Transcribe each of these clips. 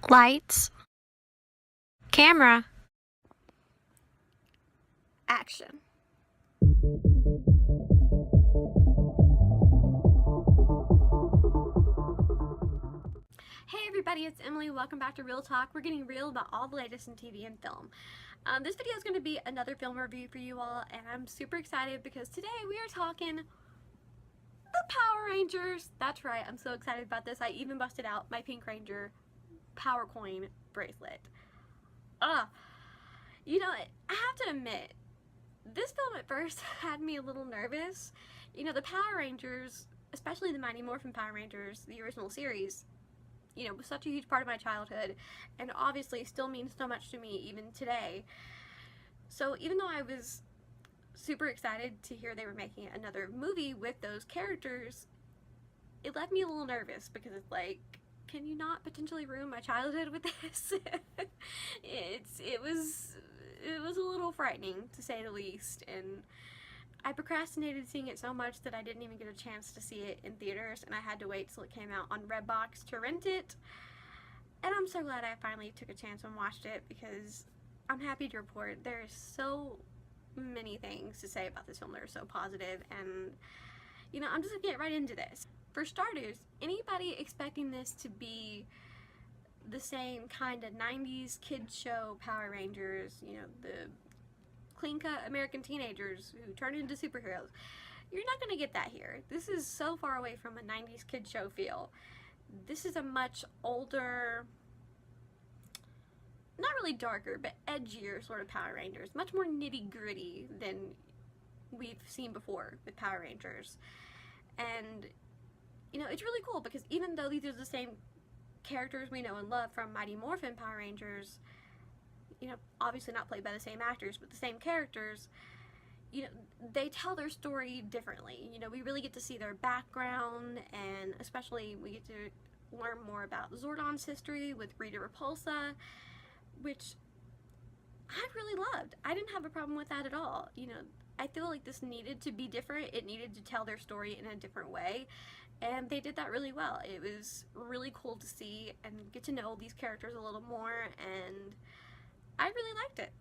Lights. Camera. Action. Hey everybody, it's Emily. Welcome back to Real Talk. We're getting real about all the latest in TV and film. This video is going to be another film review for you all, and I'm super excited because today we are talking the Power Rangers. That's right, I'm so excited about this. I even busted out my Pink Ranger Power Coin bracelet. You know, I have to admit, this film at first had me a little nervous. You know, the Power Rangers, especially the Mighty Morphin Power Rangers, the original series, you know, was such a huge part of my childhood, and obviously still means so much to me even today. So even though I was super excited to hear they were making another movie with those characters, it left me a little nervous because it's like, can you not potentially ruin my childhood with this? It was a little frightening, to say the least, and I procrastinated seeing it so much that I didn't even get a chance to see it in theaters, and I had to wait till it came out on Redbox to rent it. And I'm so glad I finally took a chance and watched it, because I'm happy to report there's so many things to say about this film that are so positive, and you know, I'm just gonna get right into this. For starters, anybody expecting this to be the same kind of 90s kids show Power Rangers, you know, the clean-cut American teenagers who turn into superheroes, you're not going to get that here. This is so far away from a 90s kid show feel. This is a much older, not really darker, but edgier sort of Power Rangers. Much more nitty-gritty than we've seen before with Power Rangers. And, you know, it's really cool because even though these are the same characters we know and love from Mighty Morphin Power Rangers, you know, obviously not played by the same actors, but the same characters, you know, they tell their story differently. You know, we really get to see their background, and especially we get to learn more about Zordon's history with Rita Repulsa, which I really loved. I didn't have a problem with that at all. You know, I feel like this needed to be different. It needed to tell their story in a different way, and they did that really well. It was really cool to see and get to know these characters a little more, and I really liked it.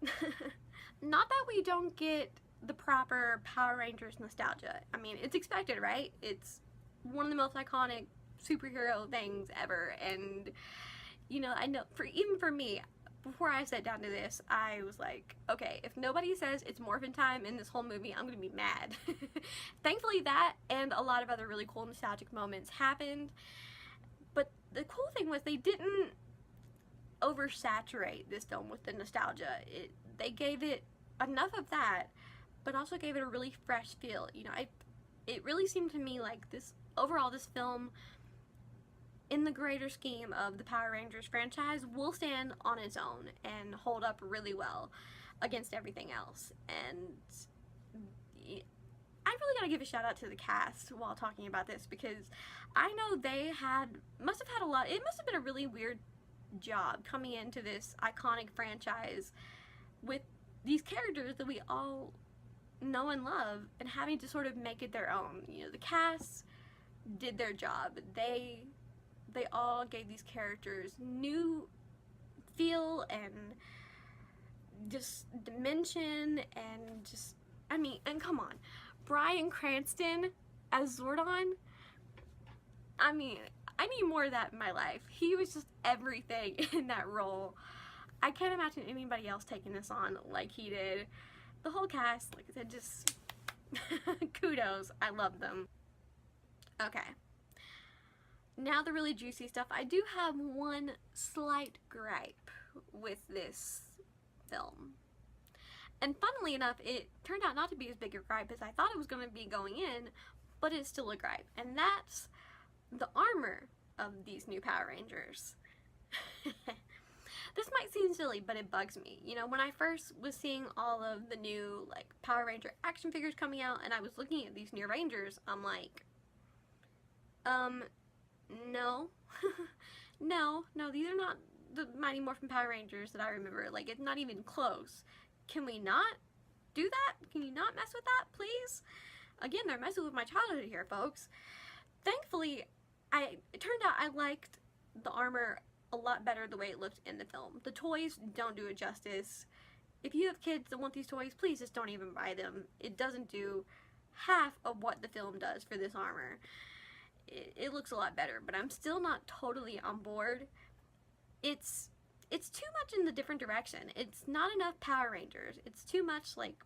Not that we don't get the proper Power Rangers nostalgia. I mean, it's expected, right? It's one of the most iconic superhero things ever, and you know, I know even for me, before I sat down to this, I was like, okay, if nobody says it's Morphin time in this whole movie, I'm gonna be mad. Thankfully that and a lot of other really cool nostalgic moments happened, but the cool thing was they didn't oversaturate this film with the nostalgia. They gave it enough of that, but also gave it a really fresh feel. You know, it really seemed to me like this film, in the greater scheme of the Power Rangers franchise, will stand on its own and hold up really well against everything else. And I really gotta give a shout out to the cast while talking about this, because I know they must have had a lot. It must have been a really weird job coming into this iconic franchise with these characters that we all know and love, and having to sort of make it their own. You know, the cast did their job. They all gave these characters new feel and just dimension, and just, I mean, and come on, Bryan Cranston as Zordon, I mean, I need more of that in my life. He was just everything in that role. I can't imagine anybody else taking this on like he did. The whole cast, like I said, just kudos. I love them. Okay. Now the really juicy stuff. I do have one slight gripe with this film. And funnily enough, it turned out not to be as big a gripe as I thought it was going to be going in, but it's still a gripe. And that's the armor of these new Power Rangers. This might seem silly, but it bugs me. You know, when I first was seeing all of the new, like, Power Ranger action figures coming out, and I was looking at these new Rangers, I'm like, no. no, these are not the Mighty Morphin Power Rangers that I remember. Like, it's not even close. Can we not do that? Can you not mess with that, please? Again, they're messing with my childhood here, folks. Thankfully, it turned out I liked the armor a lot better the way it looked in the film. The toys don't do it justice. If you have kids that want these toys, please just don't even buy them. It doesn't do half of what the film does for this armor. It looks a lot better, but I'm still not totally on board. It's too much in the different direction. It's not enough Power Rangers. It's too much like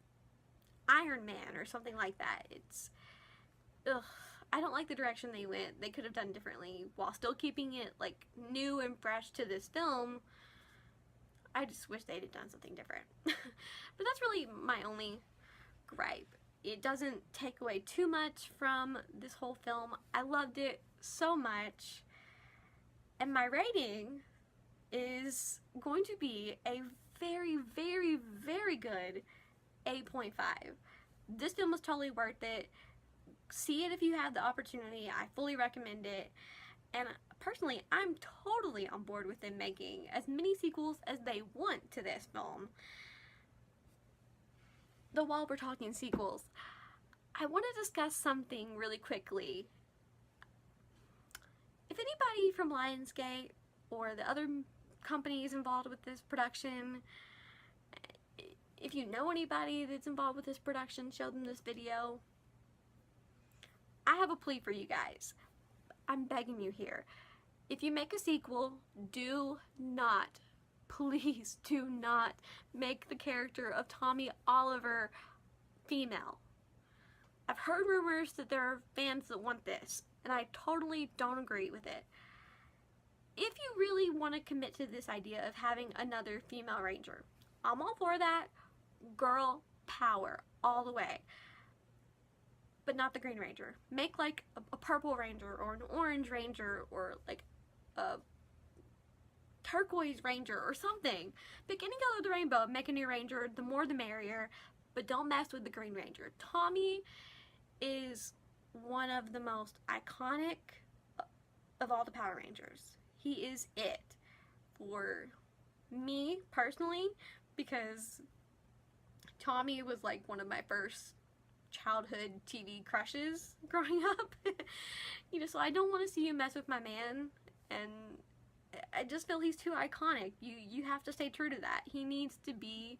Iron Man or something like that. Ugh, I don't like the direction they went. They could have done differently while still keeping it like new and fresh to this film. I just wish they'd have done something different. But that's really my only gripe. It doesn't take away too much from this whole film. I loved it so much. And my rating is going to be a very, very, very good 8.5. This film was totally worth it. See it if you have the opportunity. I fully recommend it. And personally, I'm totally on board with them making as many sequels as they want to this film. Though while we're talking sequels, I want to discuss something really quickly. If anybody from Lionsgate or the other companies involved with this production, if you know anybody that's involved with this production, show them this video. I have a plea for you guys. I'm begging you here. If you make a sequel, do not, please do not make the character of Tommy Oliver female. I've heard rumors that there are fans that want this, and I totally don't agree with it. If you really want to commit to this idea of having another female ranger, I'm all for that. Girl power all the way. But not the Green Ranger. Make like a purple ranger or an orange ranger or like a turquoise ranger or something. Pick any color of the rainbow, make a new ranger, the more the merrier, but don't mess with the Green Ranger. Tommy is one of the most iconic of all the Power Rangers. He is it for me personally, because Tommy was like one of my first childhood TV crushes growing up. You know, so I don't want to see you mess with my man, and I just feel he's too iconic. You have to stay true to that. He needs to be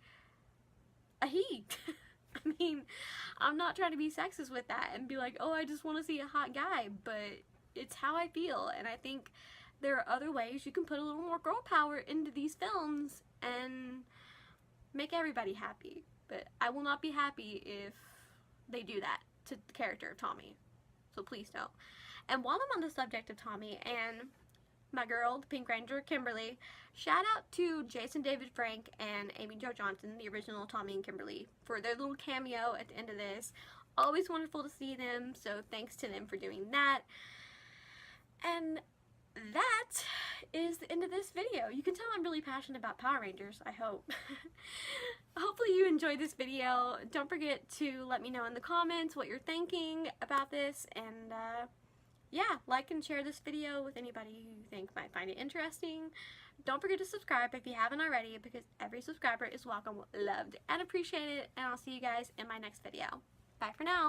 a he. I mean, I'm not trying to be sexist with that and be like, oh, I just want to see a hot guy, but it's how I feel, and I think there are other ways you can put a little more girl power into these films and make everybody happy. But I will not be happy if they do that to the character of Tommy. So please don't. And while I'm on the subject of Tommy and my girl, the Pink Ranger, Kimberly, shout out to Jason David Frank and Amy Jo Johnson, the original Tommy and Kimberly, for their little cameo at the end of this. Always wonderful to see them, so thanks to them for doing that. And that is the end of this video. You can tell I'm really passionate about Power Rangers, I hope. Hopefully you enjoyed this video. Don't forget to let me know in the comments what you're thinking about this, and yeah, like and share this video with anybody who you think might find it interesting. Don't forget to subscribe if you haven't already, because every subscriber is welcome, loved, and appreciated, and I'll see you guys in my next video. Bye for now.